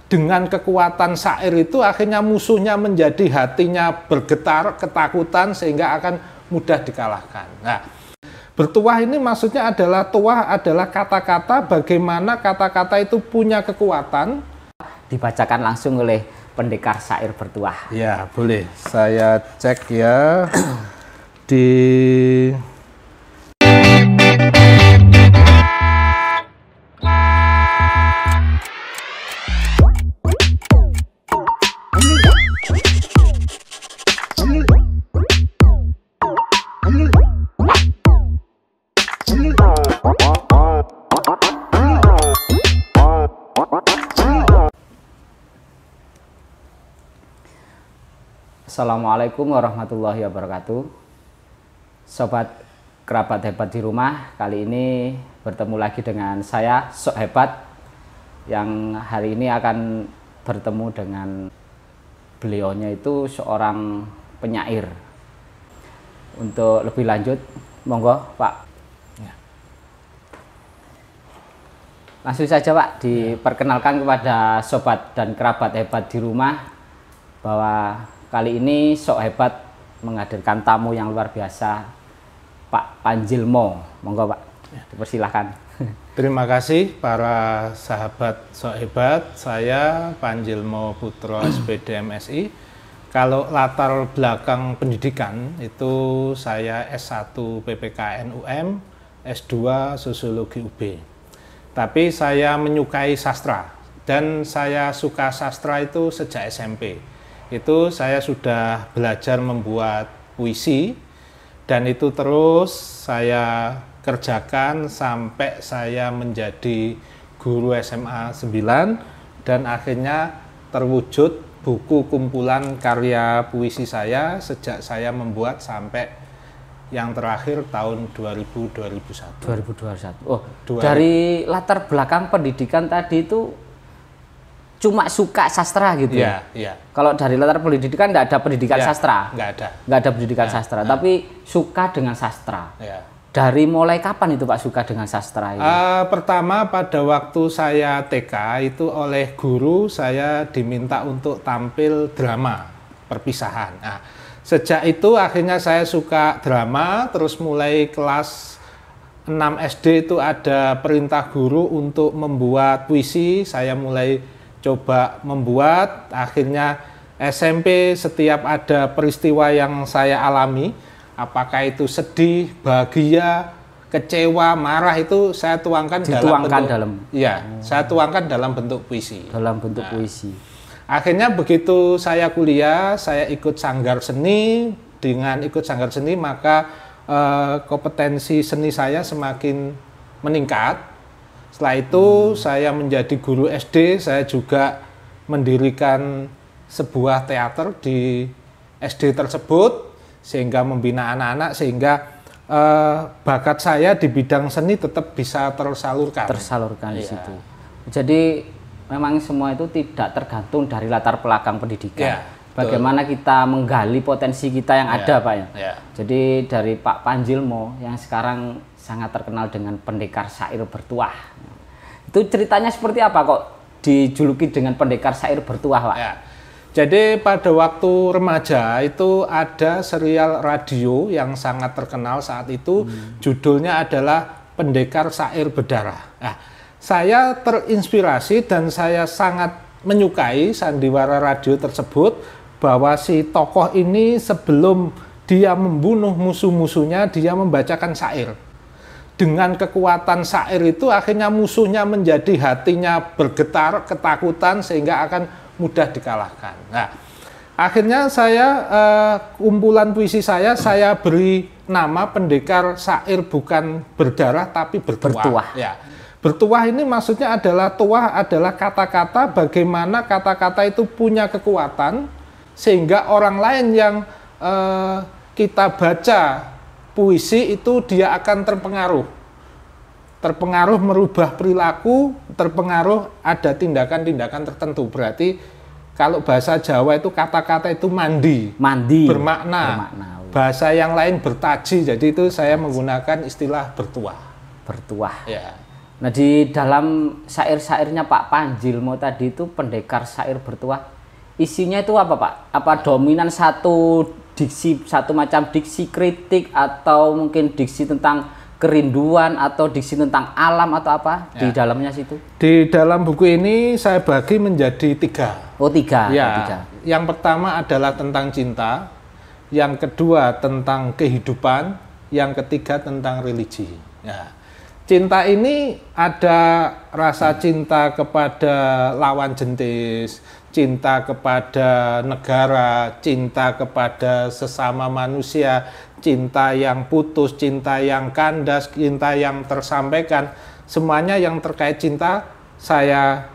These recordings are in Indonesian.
dengan kekuatan syair itu akhirnya musuhnya menjadi hatinya bergetar, ketakutan sehingga akan mudah dikalahkan. Nah, bertuah ini maksudnya adalah tuah adalah kata-kata bagaimana kata-kata itu punya kekuatan. Dibacakan langsung oleh pendekar syair bertuah. Ya, boleh. Saya cek ya di Assalamualaikum warahmatullahi wabarakatuh. Sobat kerabat hebat di rumah, kali ini bertemu lagi dengan saya Sok Hebat yang hari ini akan bertemu dengan beliaunya itu seorang penyair. Untuk lebih lanjut, monggo Pak. Ya. Langsung saja Pak, diperkenalkan kepada sobat dan kerabat hebat di rumah bahwa kali ini Sok Hebat menghadirkan tamu yang luar biasa, Pak Panjilmo. Monggo Pak, dipersilahkan. Terima kasih para sahabat Sok Hebat. Saya Panjilmo Putro SPD MSI. Kalau latar belakang pendidikan itu saya S1 PPKN UM, S2 Sosiologi UB. Tapi saya menyukai sastra dan saya suka sastra itu sejak SMP. Itu saya sudah belajar membuat puisi dan itu terus saya kerjakan sampai saya menjadi guru SMA 9 dan akhirnya terwujud buku kumpulan karya puisi saya sejak saya membuat sampai yang terakhir tahun 2021. Oh, dari latar belakang pendidikan tadi itu cuma suka sastra gitu ya? Iya. Kalau dari latar pendidikan nggak ada pendidikan sastra? Nggak ada pendidikan sastra, tapi suka dengan sastra. Ya. Dari mulai kapan itu Pak suka dengan sastra ini? Pertama pada waktu saya TK itu oleh guru saya diminta untuk tampil drama perpisahan. Nah, sejak itu akhirnya saya suka drama, terus mulai kelas 6 SD itu ada perintah guru untuk membuat puisi, saya mulai coba membuat, akhirnya SMP setiap ada peristiwa yang saya alami, apakah itu sedih, bahagia, kecewa, marah itu saya tuangkan saya tuangkan dalam bentuk puisi. Dalam bentuk puisi. Akhirnya begitu saya kuliah, saya ikut sanggar seni, dengan ikut sanggar seni maka kompetensi seni saya semakin meningkat. Setelah itu saya menjadi guru SD, saya juga mendirikan sebuah teater di SD tersebut sehingga membina anak-anak sehingga bakat saya di bidang seni tetap bisa tersalurkan. Di situ. Jadi memang semua itu tidak tergantung dari latar belakang pendidikan. Bagaimana kita menggali potensi kita yang ada Pak ya. Jadi dari Pak Panjilmo yang sekarang sangat terkenal dengan pendekar syair bertuah. Itu ceritanya seperti apa kok dijuluki dengan pendekar syair bertuah Pak? Ya. Jadi pada waktu remaja itu ada serial radio yang sangat terkenal saat itu, judulnya adalah Pendekar Syair Berdarah. Nah, saya terinspirasi dan saya sangat menyukai sandiwara radio tersebut bahwa si tokoh ini sebelum dia membunuh musuh-musuhnya, dia membacakan syair. Dengan kekuatan syair itu akhirnya musuhnya menjadi hatinya bergetar, ketakutan sehingga akan mudah dikalahkan. Nah, akhirnya saya kumpulan puisi saya beri nama Pendekar Syair Bukan Berdarah tapi Bertuah. Ya. Bertuah ini maksudnya adalah tuah adalah kata-kata bagaimana kata-kata itu punya kekuatan sehingga orang lain yang kita baca puisi itu dia akan terpengaruh merubah perilaku, terpengaruh ada tindakan-tindakan tertentu. Berarti kalau bahasa Jawa itu kata-kata itu mandi, bermakna. Bahasa yang lain bertaji, jadi itu saya menggunakan istilah bertuah. Ya. Nah, di dalam syair-syairnya Pak Panjilmo tadi itu Pendekar Syair Bertuah, isinya itu apa Pak? Apa dominan satu macam diksi kritik, atau mungkin diksi tentang kerinduan, atau diksi tentang alam, atau apa di dalamnya situ? Di dalam buku ini saya bagi menjadi 3. Oh, 3. Ya, 3. Yang pertama adalah tentang cinta, yang kedua tentang kehidupan, yang ketiga tentang religi. Ya. Cinta ini ada rasa cinta kepada lawan jenis, cinta kepada negara, cinta kepada sesama manusia, cinta yang putus, cinta yang kandas, cinta yang tersampaikan. Semuanya yang terkait cinta saya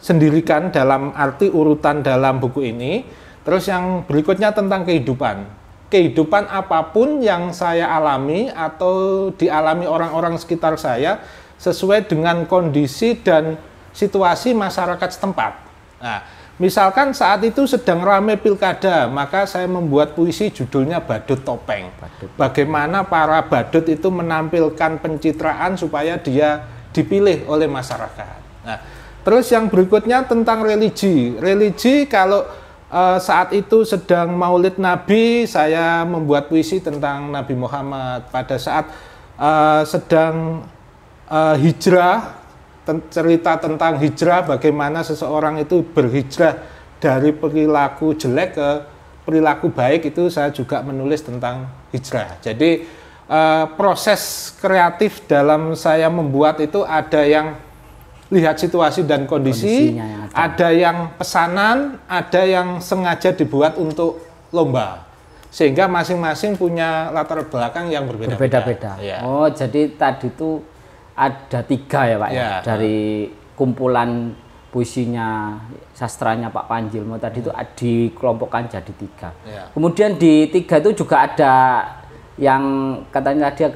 sendirikan dalam arti urutan dalam buku ini. Terus yang berikutnya tentang kehidupan. Kehidupan apapun yang saya alami atau dialami orang-orang sekitar saya sesuai dengan kondisi dan situasi masyarakat setempat. Nah, misalkan saat itu sedang ramai pilkada, maka saya membuat puisi judulnya Badut Topeng. Bagaimana para badut itu menampilkan pencitraan supaya dia dipilih oleh masyarakat. Nah, terus yang berikutnya tentang religi. Religi kalau saat itu sedang Maulid Nabi, saya membuat puisi tentang Nabi Muhammad. Pada saat sedang hijrah, cerita tentang hijrah, bagaimana seseorang itu berhijrah dari perilaku jelek ke perilaku baik, itu saya juga menulis tentang hijrah. Jadi proses kreatif dalam saya membuat itu ada yang lihat situasi dan kondisi, ada yang pesanan, ada yang sengaja dibuat untuk lomba, sehingga masing-masing punya latar belakang yang berbeda-beda. Ya. Oh, jadi tadi itu ada 3 ya Pak ya, dari kumpulan puisinya, sastranya Pak Panjilmo tadi itu dikelompokkan jadi 3. Ya. Kemudian di 3 itu juga ada yang katanya tadi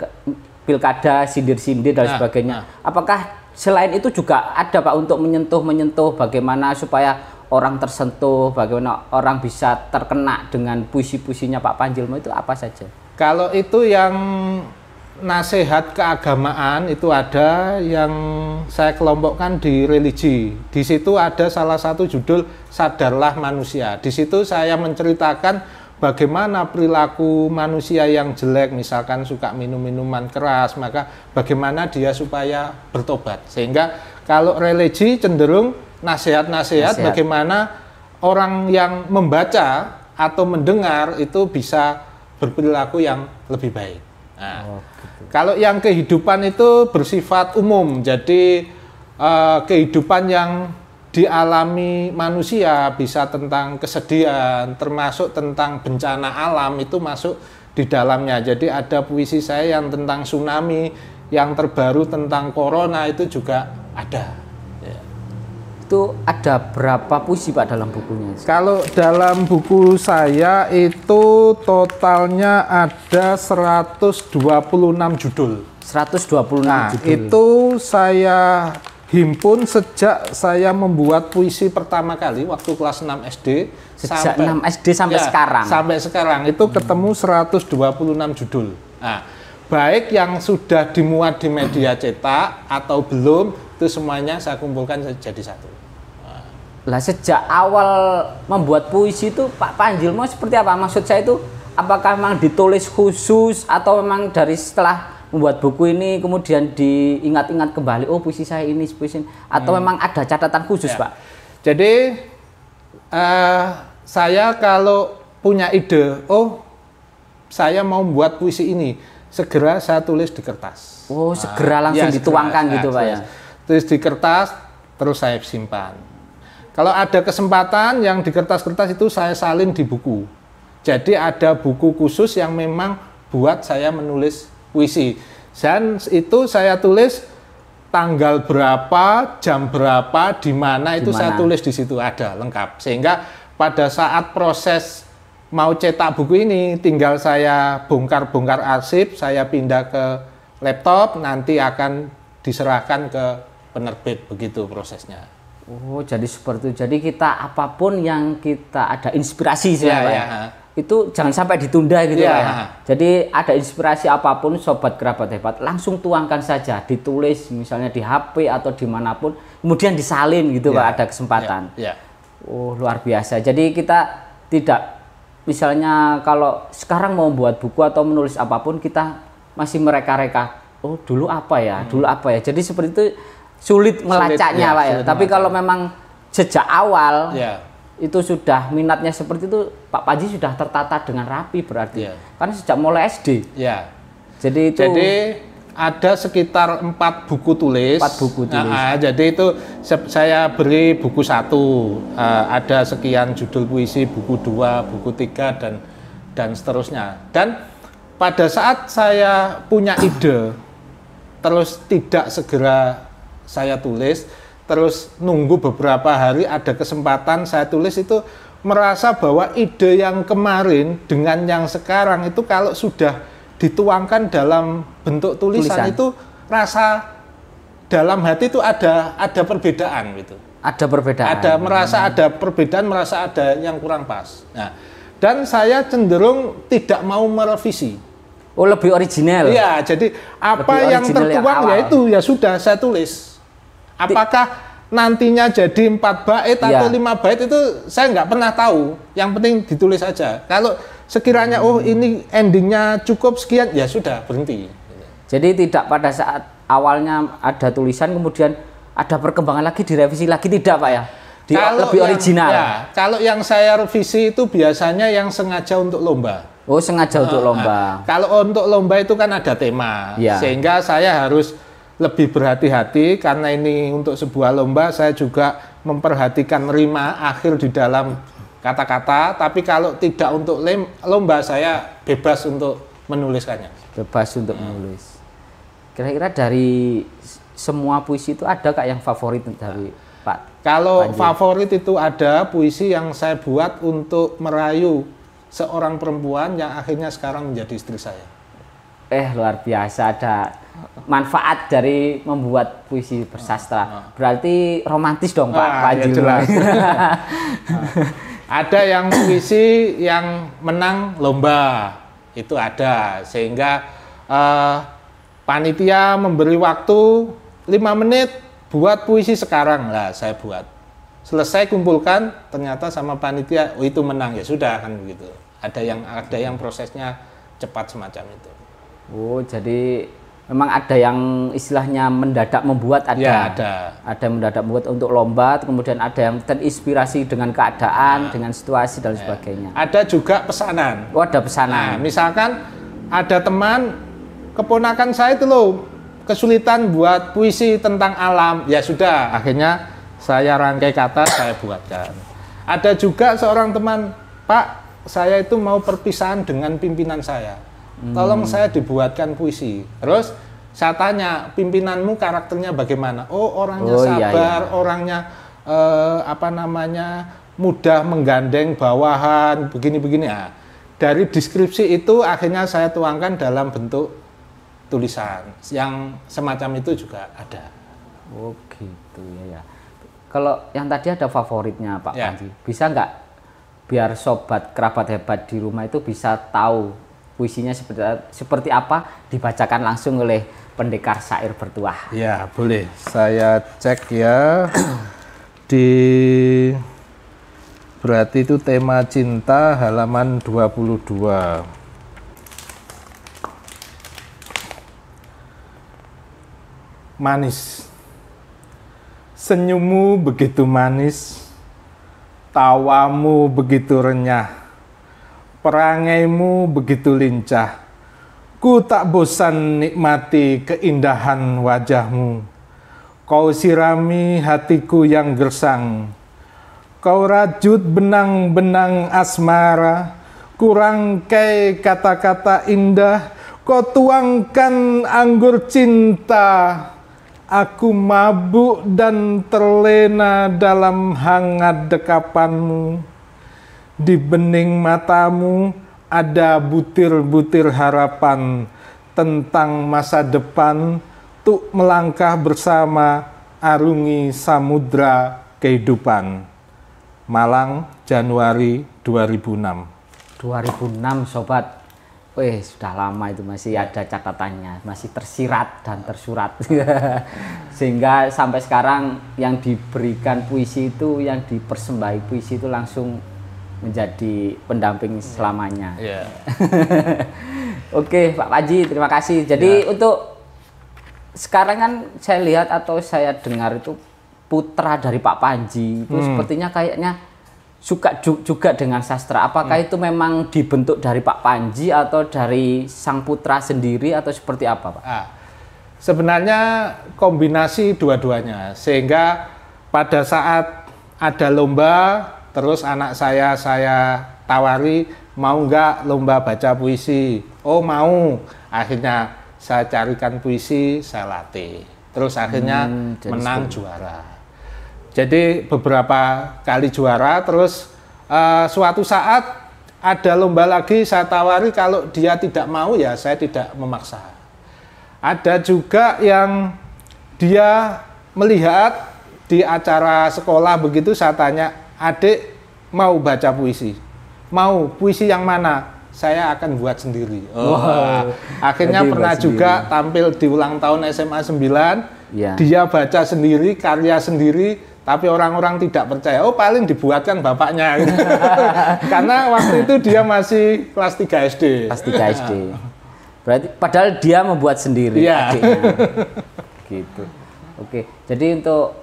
pilkada, sindir-sindir dan sebagainya. Apakah selain itu juga ada Pak untuk menyentuh bagaimana supaya orang tersentuh, bagaimana orang bisa terkena dengan puisi-puisinya Pak Panjilmo, itu apa saja? Kalau itu yang nasihat keagamaan itu ada, yang saya kelompokkan di religi. Di situ ada salah satu judul Sadarlah Manusia. Di situ saya menceritakan bagaimana perilaku manusia yang jelek, misalkan suka minum minuman keras, maka bagaimana dia supaya bertobat. Sehingga kalau religi cenderung nasihat-nasihat bagaimana orang yang membaca atau mendengar itu bisa berperilaku yang lebih baik. Nah, kalau yang kehidupan itu bersifat umum, jadi kehidupan yang dialami manusia, bisa tentang kesedihan, termasuk tentang bencana alam, itu masuk di dalamnya. Jadi ada puisi saya yang tentang tsunami, yang terbaru tentang corona, itu juga ada. Ya. Itu ada berapa puisi Pak dalam bukunya? Kalau dalam buku saya itu totalnya ada 126 judul. 126 judul. Itu saya himpun sejak saya membuat puisi pertama kali waktu kelas 6 SD. Sejak 6 SD sampai sekarang? Sampai sekarang itu ketemu 126 judul. Nah, baik yang sudah dimuat di media cetak atau belum, itu semuanya saya kumpulkan jadi satu. Lah, sejak awal membuat puisi itu Pak Panjilmo seperti apa? Maksud saya itu apakah memang ditulis khusus, atau memang dari setelah membuat buku ini kemudian diingat-ingat kembali, oh puisi saya ini, puisi ini, atau memang ada catatan khusus Pak? Jadi saya kalau punya ide, oh saya mau membuat puisi ini, segera saya tulis di kertas. Oh, segera langsung dituangkan gitu Pak ya? Tulis di kertas, terus saya simpan. Kalau ada kesempatan yang di kertas-kertas itu saya salin di buku. Jadi ada buku khusus yang memang buat saya menulis puisi. Dan itu saya tulis tanggal berapa, jam berapa, di mana itu saya tulis di situ, ada lengkap. Sehingga pada saat proses mau cetak buku ini, tinggal saya bongkar-bongkar arsip, saya pindah ke laptop, nanti akan diserahkan ke penerbit, begitu prosesnya. Oh, jadi seperti itu. Jadi kita apapun yang kita ada inspirasi, ya. itu jangan sampai ditunda gitu Pak ya. Jadi ada inspirasi apapun sobat kerabat hebat langsung tuangkan saja, ditulis misalnya di HP atau dimanapun, kemudian disalin gitu Pak, ada kesempatan. Oh luar biasa. Jadi kita tidak misalnya kalau sekarang mau buat buku atau menulis apapun kita masih mereka-reka. Oh dulu apa ya, dulu apa ya. Jadi seperti itu sulit melacaknya Pak ya. Tapi kalau memang sejak awal itu sudah minatnya seperti itu, Pak Panji sudah tertata dengan rapi berarti. Karena sejak mulai SD. Jadi itu ada sekitar 4 buku tulis. 4 buku tulis. Jadi itu saya beri buku 1, ada sekian judul puisi, buku 2, buku 3 dan seterusnya. Dan pada saat saya punya ide, terus tidak segera saya tulis, terus nunggu beberapa hari ada kesempatan saya tulis, itu merasa bahwa ide yang kemarin dengan yang sekarang itu kalau sudah dituangkan dalam bentuk tulisan. Itu rasa dalam hati itu ada perbedaan gitu. Ada perbedaan. Merasa ada perbedaan, merasa ada yang kurang pas. Nah, dan saya cenderung tidak mau merevisi. Oh, lebih original. Iya, jadi apa yang tertuang ya itu ya sudah saya tulis. Apakah nantinya jadi 4 bait atau 5 bait itu saya nggak pernah tahu. Yang penting ditulis aja. Kalau sekiranya oh ini endingnya cukup sekian, ya sudah berhenti. Jadi tidak pada saat awalnya ada tulisan kemudian ada perkembangan lagi direvisi lagi, tidak Pak ya? Lebih original. Kalau yang saya revisi itu biasanya yang sengaja untuk lomba. Oh sengaja untuk lomba. Kalau untuk lomba itu kan ada tema, sehingga saya harus lebih berhati-hati karena ini untuk sebuah lomba. Saya juga memperhatikan rima akhir di dalam kata-kata, tapi kalau tidak untuk lomba saya bebas untuk menuliskannya. Bebas untuk menulis. Kira-kira dari semua puisi itu ada Kak yang favorit dari Pak? Kalau favorit itu ada puisi yang saya buat untuk merayu seorang perempuan yang akhirnya sekarang menjadi istri saya. Luar biasa, ada manfaat dari membuat puisi bersastra. Berarti romantis dong Pak Panji. Jelas. Ada yang puisi yang menang lomba, itu ada, sehingga panitia memberi waktu 5 menit buat puisi sekarang lah, saya buat. Selesai kumpulkan, ternyata sama panitia, oh itu menang, ya sudah kan begitu. Ada yang prosesnya cepat semacam itu. Oh, jadi memang ada yang istilahnya mendadak membuat, ada. Ya, ada. Ada yang mendadak membuat untuk lomba, kemudian ada yang terinspirasi dengan keadaan, dengan situasi dan sebagainya. Ada juga pesanan. Oh, ada pesanan. Nah, misalkan ada teman keponakan saya itu loh kesulitan buat puisi tentang alam, ya sudah, akhirnya saya rangkai kata, saya buatkan. Ada juga seorang teman, Pak, saya itu mau perpisahan dengan pimpinan saya. Tolong saya dibuatkan puisi. Terus saya tanya, pimpinanmu karakternya bagaimana? Oh, orangnya sabar, orangnya mudah menggandeng bawahan, begini-begini. Nah, dari deskripsi itu akhirnya saya tuangkan dalam bentuk tulisan. Yang semacam itu juga ada. Oh, gitu ya. Kalau yang tadi ada favoritnya Pak Panji, bisa nggak biar sobat kerabat hebat di rumah itu bisa tahu puisinya seperti apa, dibacakan langsung oleh pendekar syair bertuah? Ya, boleh. Saya cek ya. Berarti itu tema cinta halaman 22. Manis. Senyummu begitu manis, tawamu begitu renyah, perangaimu begitu lincah. Ku tak bosan nikmati keindahan wajahmu. Kau sirami hatiku yang gersang. Kau rajut benang-benang asmara. Ku rangkai kata-kata indah. Kau tuangkan anggur cinta. Aku mabuk dan terlena dalam hangat dekapanmu. Di bening matamu ada butir-butir harapan tentang masa depan, tuk melangkah bersama arungi samudra kehidupan. Malang, Januari 2006. 2006 sobat. Wih, sudah lama itu, masih ada catatannya, masih tersirat dan tersurat. Sehingga sampai sekarang yang diberikan puisi itu, yang dipersembahi puisi itu langsung menjadi pendamping selamanya. Oke, Pak Panji, terima kasih. Jadi untuk sekarang kan saya lihat atau saya dengar itu putra dari Pak Panji itu sepertinya kayaknya suka juga dengan sastra. Apakah itu memang dibentuk dari Pak Panji atau dari sang putra sendiri atau seperti apa, Pak? Sebenarnya kombinasi dua-duanya. Sehingga pada saat ada lomba, terus anak saya tawari, mau nggak lomba baca puisi? Oh mau. Akhirnya saya carikan puisi, saya latih. Terus akhirnya menang juara. Jadi beberapa kali juara, terus suatu saat ada lomba lagi, saya tawari, kalau dia tidak mau ya saya tidak memaksa. Ada juga yang dia melihat di acara sekolah begitu, saya tanya, adik mau baca puisi? Mau, puisi yang mana? Saya akan buat sendiri. Akhirnya pernah juga tampil di ulang tahun SMA 9, dia baca sendiri, karya sendiri, tapi orang-orang tidak percaya. Oh, paling dibuatkan bapaknya. Karena waktu itu dia masih kelas 3 SD. Kelas 3 SD. Berarti padahal dia membuat sendiri adiknya. Gitu. Oke. Jadi untuk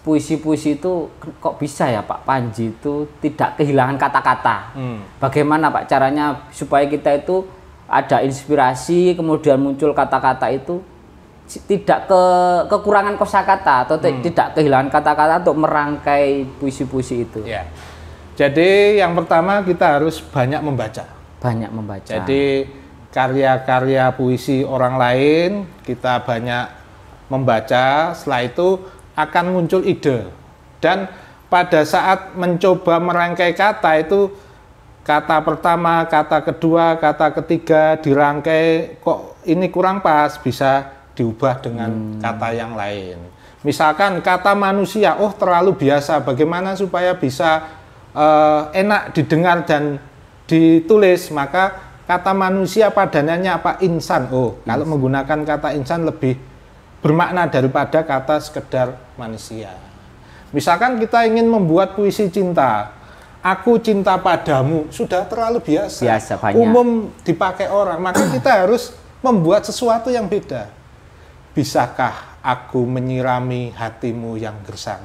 puisi-puisi itu kok bisa ya Pak Panji itu tidak kehilangan kata-kata. Bagaimana Pak caranya supaya kita itu ada inspirasi, kemudian muncul kata-kata itu tidak kekurangan kosakata atau tidak kehilangan kata-kata untuk merangkai puisi-puisi itu. Jadi yang pertama kita harus banyak membaca. Banyak membaca. Jadi karya-karya puisi orang lain kita banyak membaca, setelah itu akan muncul ide. Dan pada saat mencoba merangkai kata itu, kata pertama, kata kedua, kata ketiga dirangkai, kok ini kurang pas, bisa diubah dengan kata yang lain. Misalkan kata manusia, oh terlalu biasa, bagaimana supaya bisa enak didengar dan ditulis, maka kata manusia padanannya apa? Insan. Oh, kalau menggunakan kata insan lebih bermakna daripada kata sekedar manusia. Misalkan kita ingin membuat puisi cinta, aku cinta padamu, sudah terlalu biasa, umum dipakai orang, maka kita harus membuat sesuatu yang beda. Bisakah aku menyirami hatimu yang gersang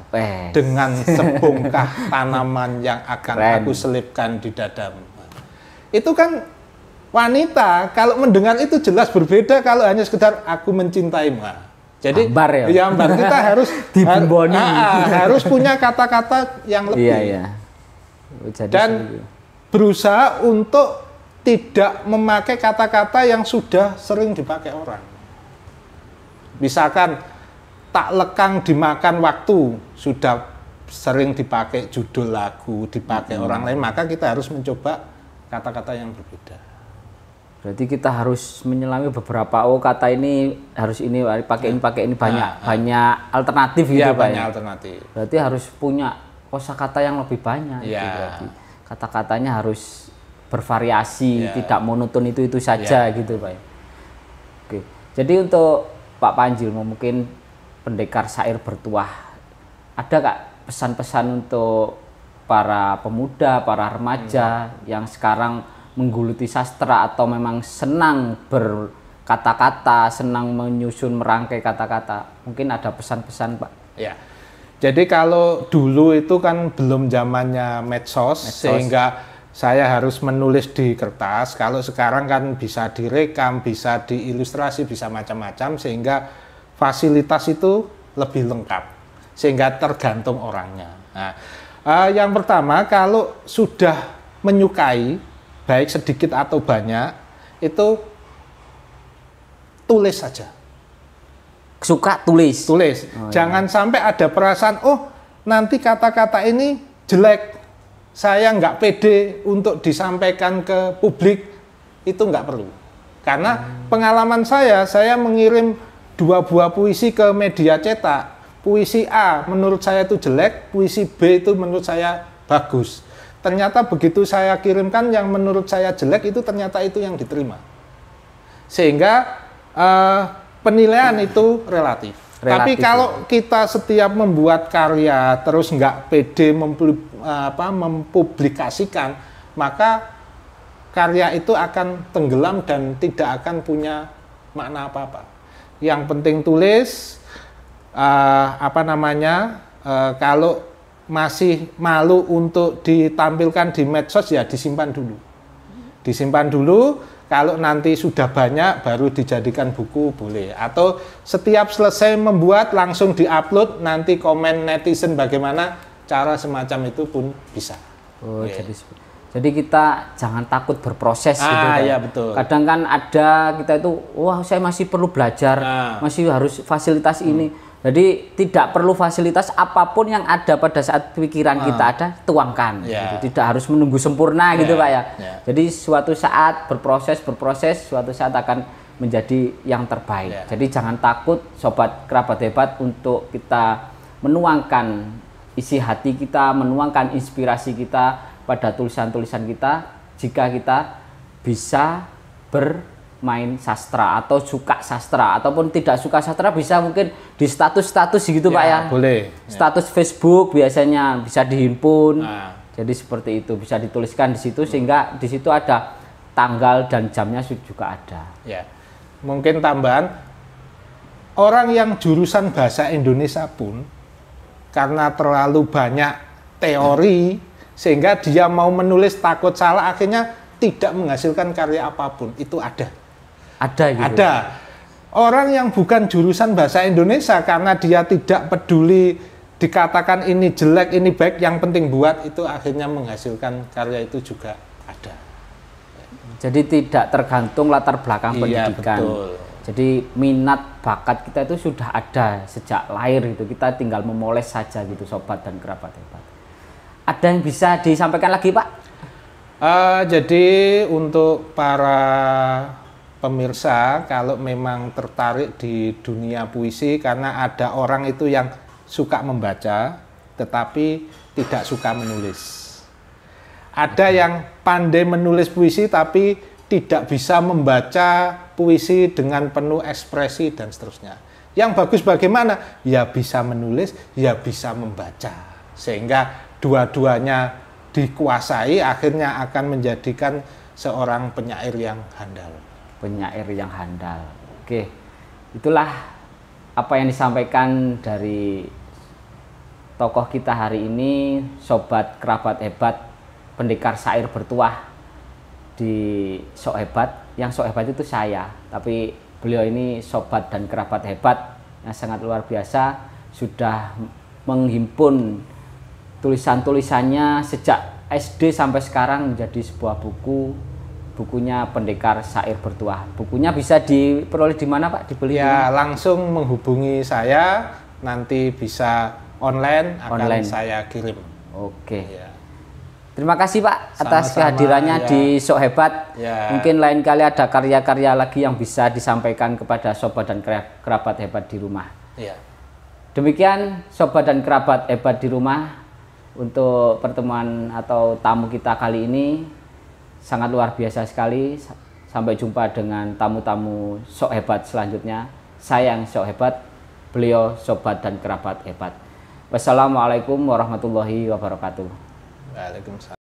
dengan sebongkah tanaman yang akan aku selipkan di dadamu. Itu kan wanita, kalau mendengar itu jelas berbeda kalau hanya sekedar aku mencintaimu. Jadi kita harus harus punya kata-kata yang lebih. Dan berusaha untuk tidak memakai kata-kata yang sudah sering dipakai orang. Misalkan tak lekang dimakan waktu, sudah sering dipakai judul lagu, dipakai orang lain, maka kita harus mencoba kata-kata yang berbeda. Berarti kita harus menyelami beberapa, oh kata ini harus ini pakai ini banyak alternatif gitu Pak. Banyak alternatif. Berarti harus punya kosakata yang lebih banyak. Gitu, berarti kata-katanya harus bervariasi, tidak monoton itu saja gitu Pak. Oke. Jadi untuk Pak Panji, mungkin pendekar syair bertuah, ada Kak pesan-pesan untuk para pemuda, para remaja yang sekarang menggeluti sastra atau memang senang berkata-kata, senang menyusun merangkai kata-kata, mungkin ada pesan-pesan Pak? Ya, jadi kalau dulu itu kan belum zamannya medsos, sehingga saya harus menulis di kertas. Kalau sekarang kan bisa direkam, bisa diilustrasi, bisa macam-macam, sehingga fasilitas itu lebih lengkap, sehingga tergantung orangnya. Nah, yang pertama, kalau sudah menyukai, baik sedikit atau banyak, itu tulis saja. Suka tulis? Tulis. Jangan sampai ada perasaan, oh nanti kata-kata ini jelek, saya nggak pede untuk disampaikan ke publik, itu nggak perlu. Karena pengalaman saya mengirim 2 buah puisi ke media cetak. Puisi A menurut saya itu jelek, puisi B itu menurut saya bagus. ternyata begitu saya kirimkan yang menurut saya jelek itu ternyata itu yang diterima. Sehingga penilaian itu relatif. Tapi kalau kita setiap membuat karya terus nggak pede mempublikasikan, maka karya itu akan tenggelam dan tidak akan punya makna apa-apa. Yang penting tulis, kalau masih malu untuk ditampilkan di medsos ya disimpan dulu. Disimpan dulu. Kalau nanti sudah banyak baru dijadikan buku boleh, atau setiap selesai membuat langsung diupload, nanti komen netizen bagaimana, cara semacam itu pun bisa. Oh, jadi kita jangan takut berproses gitu kan. Ya, betul. Kadang kan ada kita itu, wah saya masih perlu belajar, masih harus fasilitas ini. Jadi tidak perlu fasilitas, apapun yang ada pada saat pikiran kita ada, tuangkan. Gitu. Tidak harus menunggu sempurna gitu Pak ya. Jadi suatu saat berproses, suatu saat akan menjadi yang terbaik. Jadi jangan takut sobat kerabat hebat untuk kita menuangkan isi hati kita, menuangkan inspirasi kita pada tulisan-tulisan kita. Jika kita bisa bermain sastra atau suka sastra, ataupun tidak suka sastra bisa mungkin di status-status gitu Pak ya. Boleh. Status Facebook biasanya bisa dihimpun. Jadi seperti itu bisa dituliskan di situ sehingga di situ ada tanggal dan jamnya juga ada. Ya. Mungkin tambahan, orang yang jurusan bahasa Indonesia pun karena terlalu banyak teori sehingga dia mau menulis takut salah, akhirnya tidak menghasilkan karya apapun. Itu ada. Ada gitu. Ada. Orang yang bukan jurusan bahasa Indonesia karena dia tidak peduli dikatakan ini jelek, ini baik, yang penting buat, itu akhirnya menghasilkan karya itu juga ada. Jadi tidak tergantung latar belakang pendidikan. Betul. Jadi minat bakat kita itu sudah ada sejak lahir gitu. Kita tinggal memoles saja gitu sobat dan kerabat hebat. Ada yang bisa disampaikan lagi Pak? Jadi untuk para pemirsa, kalau memang tertarik di dunia puisi, karena ada orang itu yang suka membaca tetapi tidak suka menulis. Ada yang pandai menulis puisi tapi tidak bisa membaca puisi dengan penuh ekspresi dan seterusnya. Yang bagus bagaimana? Ya bisa menulis, ya bisa membaca. Sehingga dua-duanya dikuasai, akhirnya akan menjadikan seorang penyair yang handal. Penyair yang handal. Oke, itulah apa yang disampaikan dari tokoh kita hari ini, sobat kerabat hebat, pendekar syair bertuah di Sok Hebat. Yang Sok Hebat itu saya, tapi beliau ini sobat dan kerabat hebat yang sangat luar biasa, sudah menghimpun tulisan-tulisannya sejak SD sampai sekarang menjadi sebuah buku. Bukunya Pendekar Syair Bertuah. Bukunya bisa diperoleh di mana Pak? Dibeli? Ya, langsung menghubungi saya, nanti bisa online, akan saya kirim. Oke. Ya. Terima kasih Pak atas kehadirannya di Sok Hebat. Ya. Mungkin lain kali ada karya-karya lagi yang bisa disampaikan kepada sobat dan kerabat hebat di rumah. Ya. Demikian sobat dan kerabat hebat di rumah, untuk pertemuan atau tamu kita kali ini sangat luar biasa sekali. Sampai jumpa dengan tamu-tamu Sok Hebat selanjutnya. Saya yang Sok Hebat, beliau sobat dan kerabat hebat. Wassalamualaikum warahmatullahi wabarakatuh. Waalaikumsalam.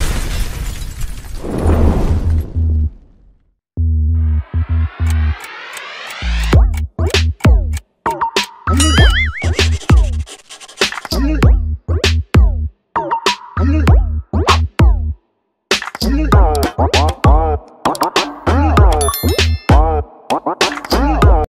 What?